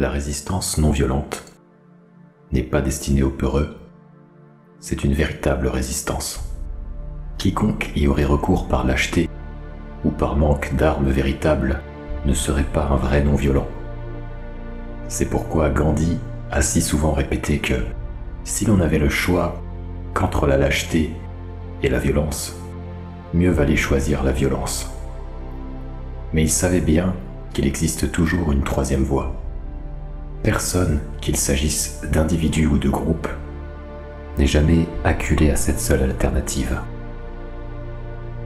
La résistance non violente n'est pas destinée aux peureux, c'est une véritable résistance. Quiconque y aurait recours par lâcheté ou par manque d'armes véritables ne serait pas un vrai non-violent. C'est pourquoi Gandhi a si souvent répété que si l'on avait le choix qu'entre la lâcheté et la violence, mieux valait choisir la violence. Mais il savait bien qu'il existe toujours une troisième voie. Personne, qu'il s'agisse d'individus ou de groupes, n'est jamais acculé à cette seule alternative.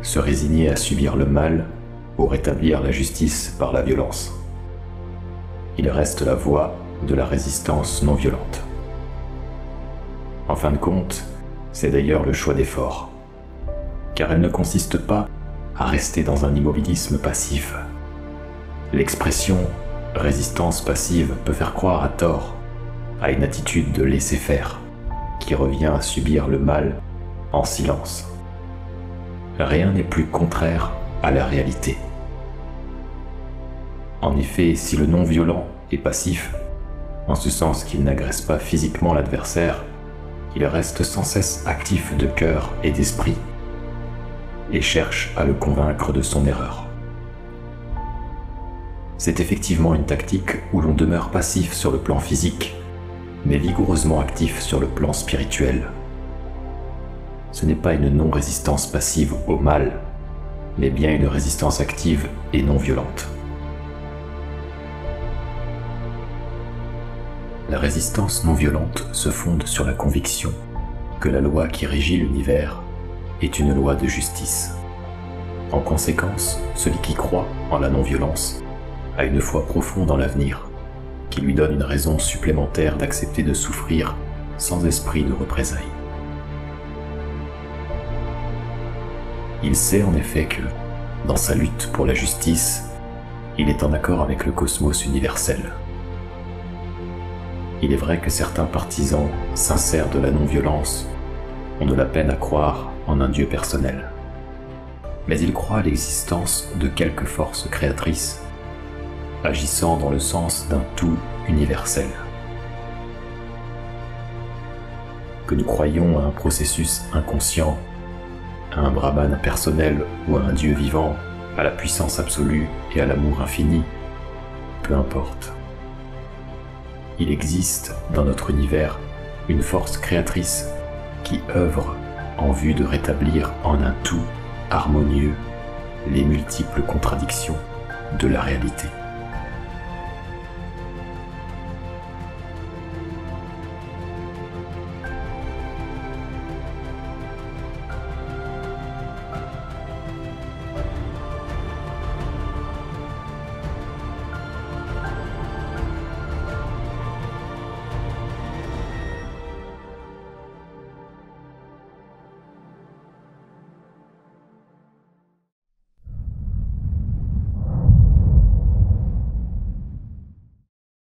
Se résigner à subir le mal ou rétablir la justice par la violence. Il reste la voie de la résistance non violente. En fin de compte, c'est d'ailleurs le choix des forts, car elle ne consiste pas à rester dans un immobilisme passif. L'expression « résistance passive » peut faire croire à tort à une attitude de laisser-faire qui revient à subir le mal en silence. Rien n'est plus contraire à la réalité. En effet, si le non-violent est passif, en ce sens qu'il n'agresse pas physiquement l'adversaire, il reste sans cesse actif de cœur et d'esprit et cherche à le convaincre de son erreur. C'est effectivement une tactique où l'on demeure passif sur le plan physique, mais vigoureusement actif sur le plan spirituel. Ce n'est pas une non-résistance passive au mal, mais bien une résistance active et non violente. La résistance non violente se fonde sur la conviction que la loi qui régit l'univers est une loi de justice. En conséquence, celui qui croit en la non-violence a une foi profonde en l'avenir, qui lui donne une raison supplémentaire d'accepter de souffrir sans esprit de représailles. Il sait en effet que, dans sa lutte pour la justice, il est en accord avec le cosmos universel. Il est vrai que certains partisans sincères de la non-violence ont de la peine à croire en un Dieu personnel. Mais ils croient à l'existence de quelques forces créatrices, agissant dans le sens d'un tout universel. Que nous croyons à un processus inconscient, à un Brahman personnel ou à un Dieu vivant, à la puissance absolue et à l'amour infini, peu importe. Il existe dans notre univers une force créatrice qui œuvre en vue de rétablir en un tout harmonieux les multiples contradictions de la réalité.